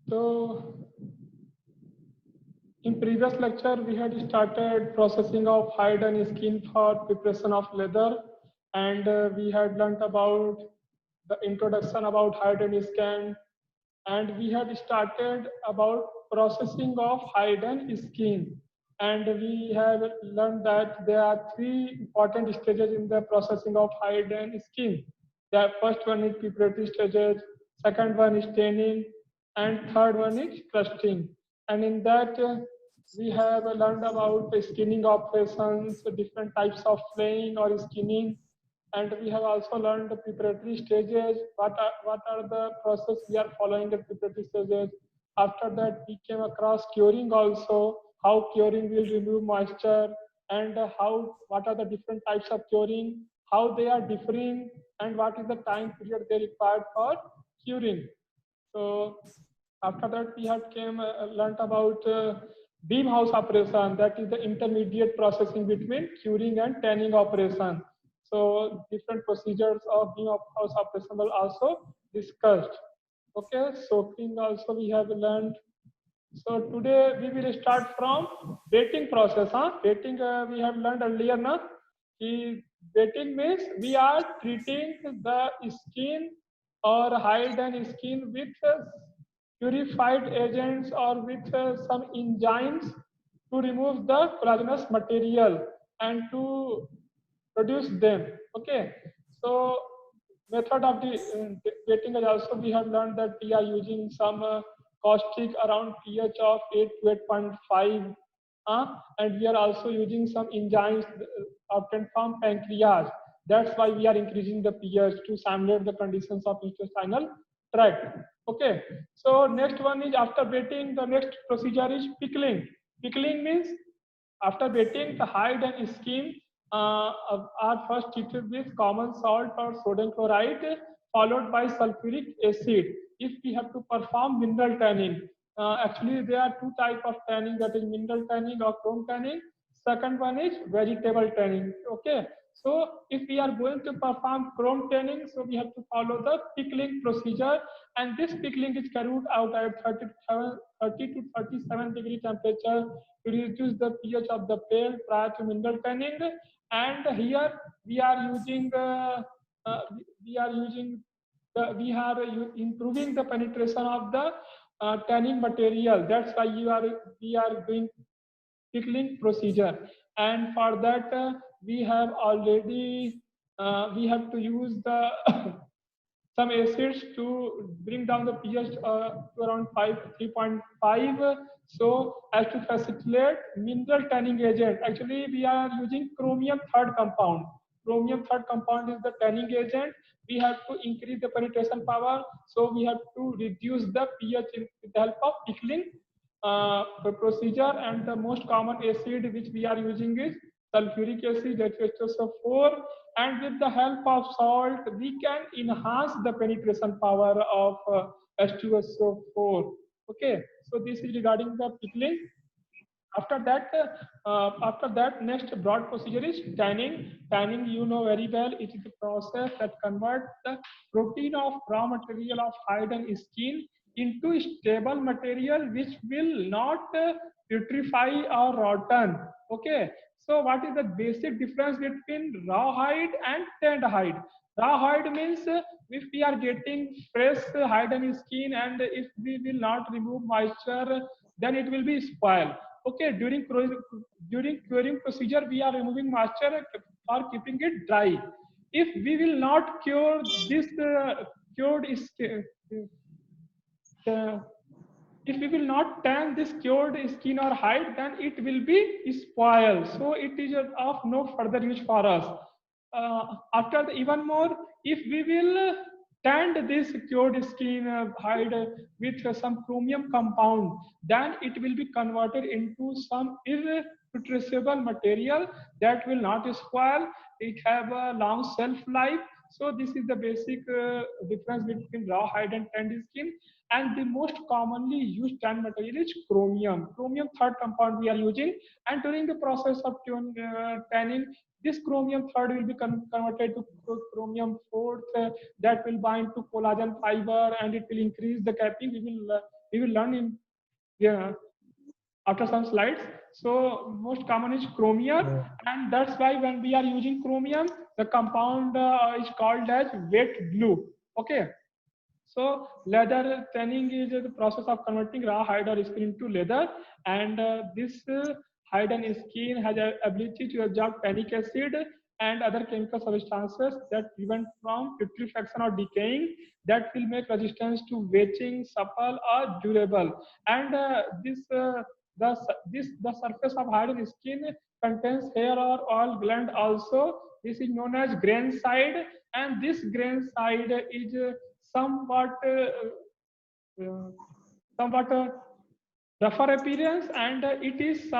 So in previous lecture, we had started processing of hide and skin for preparation of leather, and we had learnt about the introduction about hide and skin, and we had started about processing of hide and skin, and we have learned that there are three important stages in the processing of hide and skin. The first one is preparatory stages, second one is tanning, and third one is crusting. And in that, we have learned about the skinning operations, different types of flaying or skinning, and we have also learned the preparatory stages. What are the process we are following at preparatory stages. After that, we came across curing also, how curing will remove moisture, and how what are the different types of curing, how they are differing, and what is the time period they required for curing. So after that, we had came learnt about beam house operation. That is the intermediate processing between curing and tanning operation. So different procedures of beam house operation were also discussed. Okay, soaking also we have learned. So today we will start from wetting process. Wetting we have learned earlier, na? Wetting means we are treating the skin or hide and skin with purified agents or with some enzymes to remove the collagenous material and to produce them. Okay, so method of the wetting is also we have learned that we are using some caustic around pH of 8 to 8.5, and we are also using some enzymes obtained from pancreas. That's why we are increasing the pH to simulate the conditions of intestinal tract. Okay, so next one is after wetting, the next procedure is pickling. Pickling means after wetting, the hide and skin are first treated with common salt or sodium chloride, followed by sulfuric acid. If we have to perform mineral tanning, actually there are two types of tanning, that is mineral tanning or chrome tanning. Second one is vegetable tanning. Okay, so if we are going to perform chrome tanning, so we have to follow the pickling procedure, and this pickling is carried out at 30 to 37 degree temperature to reduce the pH of the pail prior to mineral tanning. And here we are using uh, we are using we are improving the penetration of the tanning material. That's why we are doing pickling procedure. And for that, we have already we have to use the some acids to bring down the pH to around 3.5. So as to facilitate mineral tanning agent, actually we are using chromium third compound. Chromium third compound is the tanning agent. We have to increase the penetration power, so we have to reduce the pH with the help of pickling procedure. And the most common acid which we are using is sulfuric acid, that is H2SO4, and with the help of salt we can enhance the penetration power of H2SO4. Okay, so this is regarding the pickling. After that, next broad procedure is tanning. Tanning, you know very well, it is a process that converts the protein of raw material of hide and skin into stable material which will not putrefy or rotten. Okay, so what is the basic difference between raw hide and tanned hide? Raw hide means if we are getting fresh hide and skin, and if we will not remove moisture, then it will be spoiled. Okay, during curing procedure, we are removing moisture for keeping it dry. If we will not cure this cured uh, if we will not tan this cured skin or hide, then it will be spoiled. So it is of no further use for us. Even more, if we will tan this cured skin hide with some chromium compound, then it will be converted into some irreplaceable material that will not spoil. It have a long shelf life. So this is the basic difference between raw hide and tanned skin. And the most commonly used tan material is chromium. Chromium third compound we are using, and during the process of tanning, this chromium third will be converted to chromium fourth that will bind to collagen fiber, and it will increase the capping. We will we will learn in, yeah, after some slides. So most common is chromium, and that's why when we are using chromium, the compound is called as wet glue. Okay. So leather tanning is the process of converting raw hide or skin into leather, and this hide and skin has a ability to absorb tannic acid and other chemical substances that prevent from putrefaction or decaying, that will make resistance to wetting supple or durable. And the surface of hide and skin contains hair or oil gland also. This is known as grain side, and this grain side is somewhat somewhat rougher appearance, and it is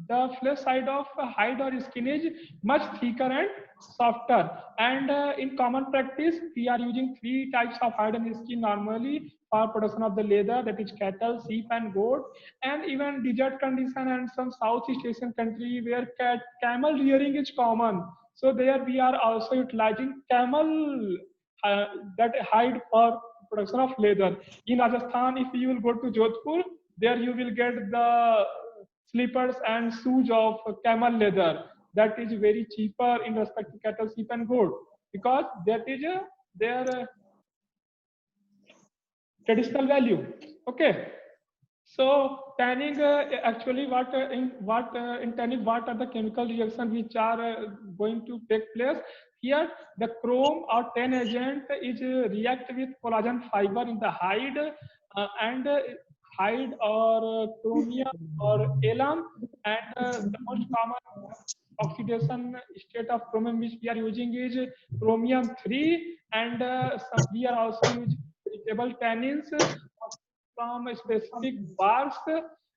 the flesh side of hide or skin is much thicker and softer. And in common practice, we are using three types of hide and skin normally for production of the leather, that is cattle, sheep, and goat. And even desert condition and some Southeast Asian country where camel rearing is common, so there we are also utilizing camel uh, that hide for production of leather. In Rajasthan, if you will go to Jodhpur, there you will get the slippers and shoes of camel leather. That is very cheaper in respect to cattle, sheep, and goat, because that is their traditional value. Okay. So tanning, actually, in tanning, what are the chemical reactions which are going to take place? Here, the chrome or tan agent is react with collagen fiber in the hide, and hide or chromium or alum, and the most common oxidation state of chromium which we are using is chromium 3, and we are also using vegetable tannins from specific bars,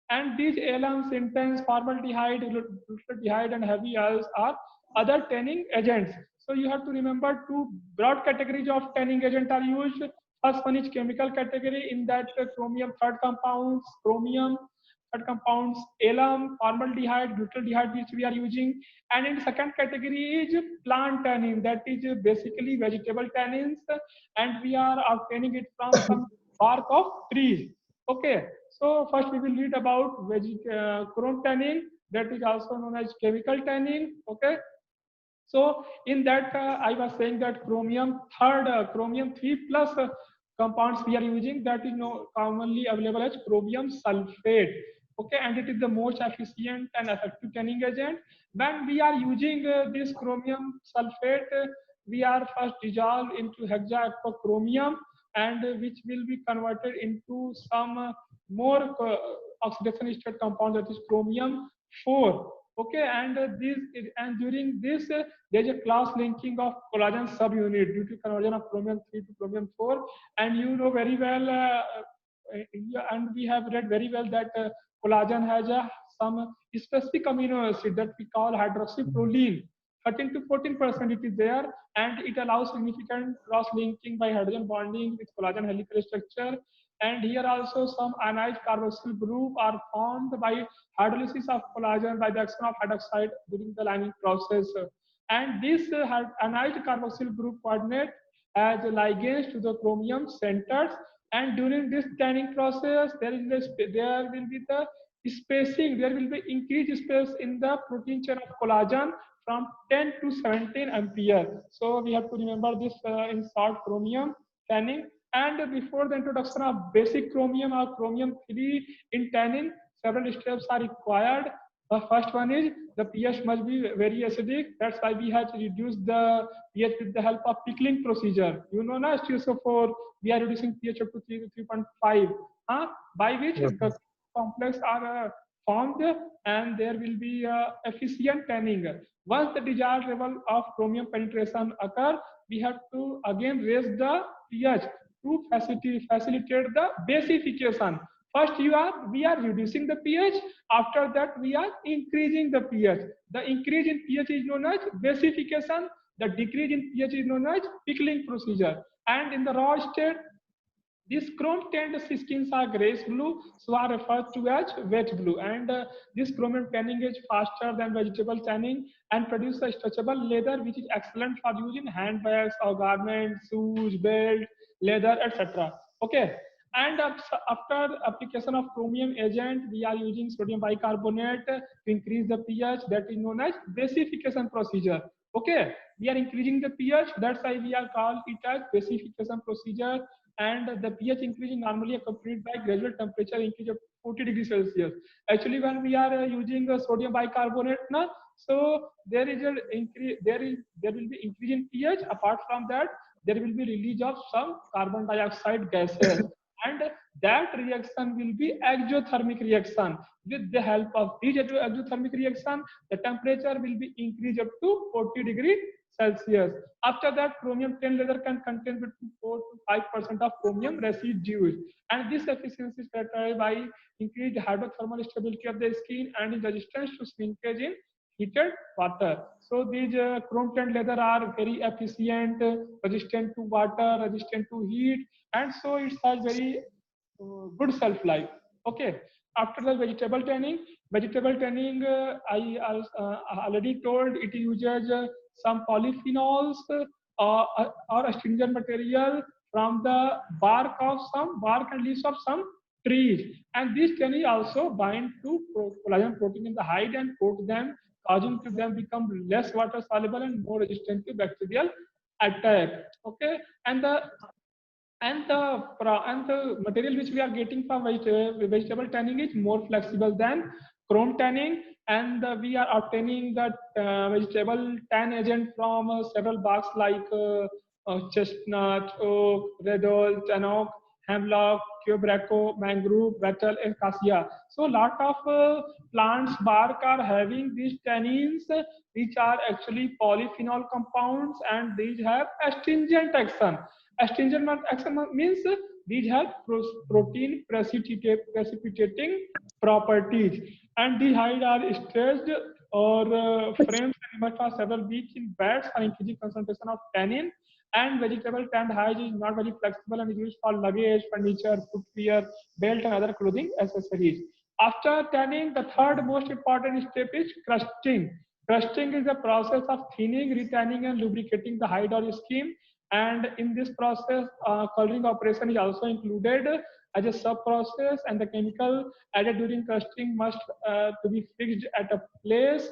and these alums, intense formaldehyde, glutathione, and heavy oils are other tanning agents. So you have to remember two broad categories of tanning agent are used. First one is chemical category, in that chromium, third compounds, chromium, third compounds, alum, formaldehyde, glutathione, which we are using. And in second category is plant tannin, that is basically vegetable tannins, and we are obtaining it from some bark of trees. Okay, so first we will read about chrome tanning, that is also known as chemical tanning. Okay, so in that I was saying that chromium 3 plus compounds we are using, that is no commonly available as chromium sulfate. Okay, and it is the most efficient and effective tanning agent. When we are using this chromium sulfate, we are first dissolved into hexachromium, and which will be converted into some more oxidation state compound, that is chromium 4. Okay, and and during this there is a class linking of collagen subunit due to conversion of chromium 3 to chromium 4. And you know very well, yeah, and we have read very well that collagen has some specific amino acid that we call hydroxyproline. 13 to 14% it is there, and it allows significant cross linking by hydrogen bonding with collagen helical structure. And here also some ionized carboxyl group are formed by hydrolysis of collagen by the action of hydroxide during the lining process. And this ionized carboxyl group coordinate as ligands to the chromium centers. And during this tanning process, there will be the spacing, there will be increased space in the protein chain of collagen from 10 to 17 ampere. So we have to remember this in short chromium tanning. And before the introduction of basic chromium or chromium 3 in tanning, several steps are required. The first one is the pH must be very acidic. That's why we have to reduce the pH with the help of pickling procedure. You know, na HTSO4, we are reducing pH up to 3 to 3.5, by which the complex are formed, and there will be efficient tanning. Once the desired level of chromium penetration occur, we have to again raise the pH to facilitate the basification. First, we are reducing the pH. After that, we are increasing the pH. The increase in pH is known as basification. The decrease in pH is known as pickling procedure. And in the raw state, these chrome tanned skins are grayish blue, so are referred to as wet blue. And this chromium tanning is faster than vegetable tanning and produces a stretchable leather, which is excellent for use in handbags or garments, shoes, belt, leather, etc. Okay. And after application of chromium agent, we are using sodium bicarbonate to increase the pH. That is known as basification procedure. Okay, we are increasing the pH. That's why we are called it as basification procedure. And the pH increase is normally accompanied by gradual temperature increase of 40 degrees Celsius. Actually, when we are using sodium bicarbonate, na, so there is an increase. There will be increase in pH. Apart from that, there will be release of some carbon dioxide gases, and that reaction will be exothermic reaction. With the help of this exothermic reaction, the temperature will be increased up to 40 degrees Celsius. After that, chromium 10 leather can contain between 4 to 5% of chromium residues, and this efficiency is characterized by increased hydrothermal stability of the skin and in resistance to shrinkage in heated water. So these chrome 10 leather are very efficient, resistant to water, resistant to heat, and so it has very good shelf life. Okay. After the vegetable tanning, I already told it uses some polyphenols or astringent material from the bark and leaves of some trees, and this tanning also bind to collagen protein in the hide and coat them, causing to them become less water soluble and more resistant to bacterial attack. Okay, and the material which we are getting from vegetable tanning is more flexible than chrome tanning, and we are obtaining that vegetable tan agent from several barks like chestnut, oak, redwood, chanook, hemlock, quebracho, mangrove, betel, and cassia. So lot of plants bark are having these tannins, which are actually polyphenol compounds, and these have astringent action. Astringent action means these have protein precipitating properties, and the hide are stretched or framed for several weeks in beds for increasing concentration of tannin. And vegetable tanned hide is not very flexible and is used for luggage, furniture, footwear, belt, and other clothing accessories. After tanning, the third most important step is crusting. Crusting is the process of thinning, retanning, and lubricating the hide or skin. And in this process, coloring operation is also included as a sub process, and the chemical added during crusting must to be fixed at a place.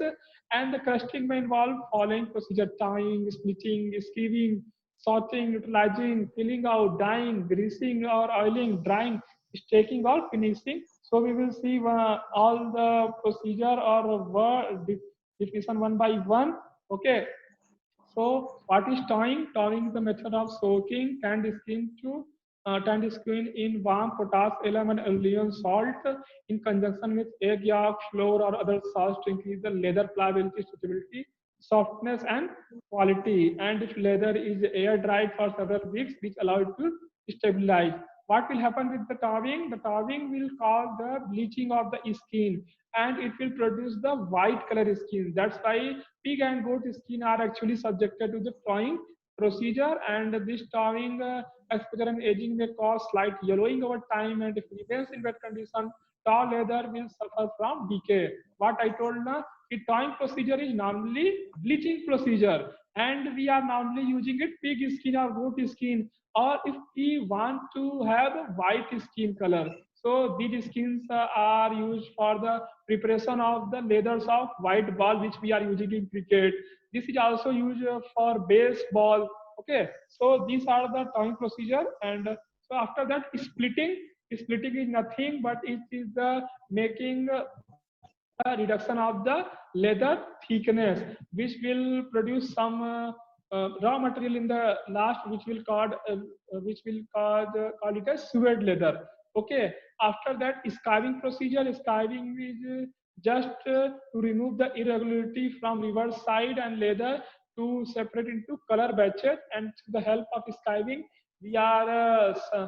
And the crusting may involve following procedure: tying, splitting, sieving, sorting, neutralizing, filling out, dyeing, greasing or oiling, drying, staking or finishing. So we will see all the procedure or definition one by one. Okay. So what is tying? Tying is the method of soaking tanned skin in warm potash, alum, and alluvial salt in conjunction with egg yolk, flour, or other salts to increase the leather pliability, suitability, softness, and quality. And if leather is air dried for several weeks, which allow it to stabilize. What will happen with the towing? The towing will cause the bleaching of the skin, and it will produce the white color skin. That's why pig and goat skin are actually subjected to the towing procedure, and this towing exposure and aging may cause slight yellowing over time, and if remains in wet condition, tall leather will suffer from decay. What I told now, the towing procedure is normally bleaching procedure, and we are normally using it pig skin or goat skin, or if we want to have a white skin color. So these skins are used for the preparation of the leathers of white ball, which we are using in cricket. This is also used for baseball. Okay, so these are the towing procedure, and so after that, splitting is nothing but it is the making a reduction of the leather thickness, which will produce some raw material in the last, which will call it as suede leather. Okay. After that, skiving procedure. Skiving is just to remove the irregularity from reverse side and leather to separate into color batches. And with the help of skiving, we are uh,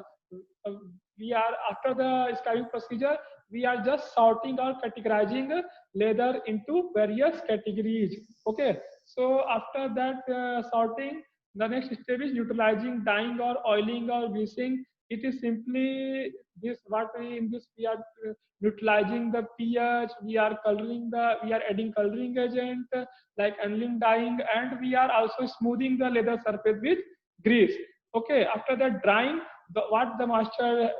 we are after the skiving procedure, we are just sorting or categorizing leather into various categories. Okay, so after that sorting, the next step is neutralizing, dyeing or oiling or greasing. It is simply this, what we in this we are neutralizing the pH, we are adding coloring agent like aniline dyeing, and we are also smoothing the leather surface with grease. Okay, after that, drying. what the master,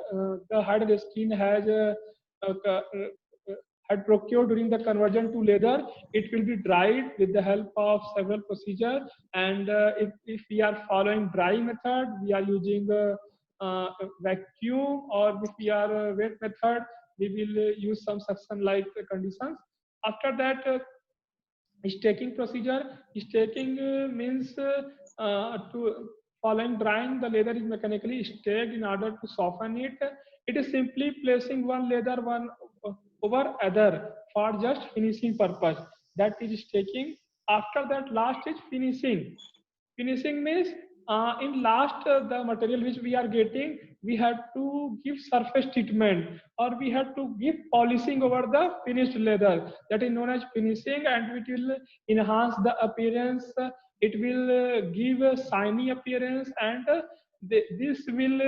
the hide and skin has had procured during the conversion to leather, it will be dried with the help of several procedures. And if we are following dry method, we are using vacuum, or if we are wet method, we will use some suction like conditions. After that, staking procedure. Staking means to following drying, the leather is mechanically staked in order to soften it. It is simply placing one leather one over other for just finishing purpose. That is staking. After that, last is finishing. Finishing means in last the material which we are getting, we have to give surface treatment, or we have to give polishing over the finished leather. That is known as finishing, and it will enhance the appearance. It will give a shiny appearance, and this will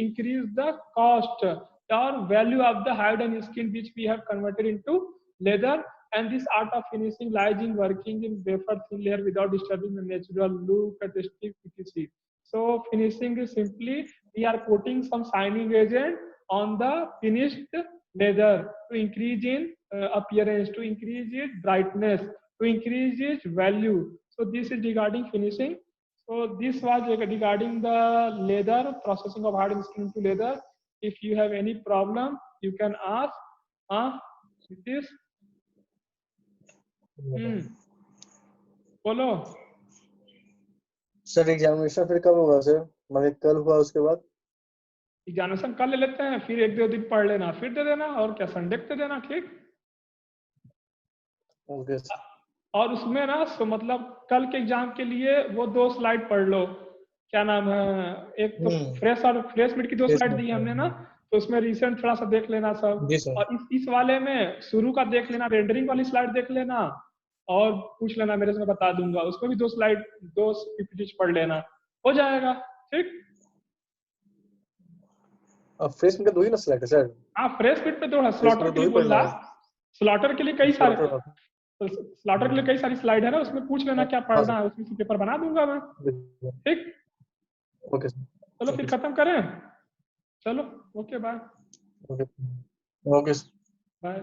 increase the cost or value of the hide and skin which we have converted into leather. And this art of finishing lies in working in wafer thin layer without disturbing the natural look at the stick etc. So finishing is simply we are putting some shining agent on the finished leather to increase in appearance, to increase its brightness, to increase its value. So this is regarding finishing. So this was regarding the leather, processing of hard and skin to leather. If you have any problem, you can ask. This बोलो। Sir examination फिर कब होगा sir? मतलब कल हुआ उसके बाद examination कल ले लेते हैं, फिर एक दो दिन पढ़ लेना, फिर दे देना, और क्या संडे को दे देना। ठीक। ओके। और उसमें ना सो मतलब कल के एग्जाम के लिए वो 2 स्लाइड पढ़ लो। क्या नाम है, एक तो फ्रेश और फ्रेश मिट की 2 स्लाइड दी हमने ना, तो उसमें रिसेंट थोड़ा सा देख लेना सब। और इस वाले में शुरू का देख लेना, रेंडरिंग वाली स्लाइड देख लेना, और पूछ लेना मेरे से, मैं बता दूंगा। उसमें भी 2 स्लाइड 2 पीपीटी पढ़ लेना, हो जाएगा। ठीक। फ्रेश मिट का 2 ही ना स्लाइड है सर? हाँ, फ्रेश मिट पे 2 है। स्लॉटर के लिए बोल रहा, स्लॉटर के लिए कई सारे, स्लॉटर के लिए कई सारी स्लाइड है ना, उसमें पूछ लेना क्या पढ़ना है, उसमें से पेपर बना दूंगा मैं। ठीक। ओके। चलो फिर खत्म करें। चलो ओके बाय। Okay bye.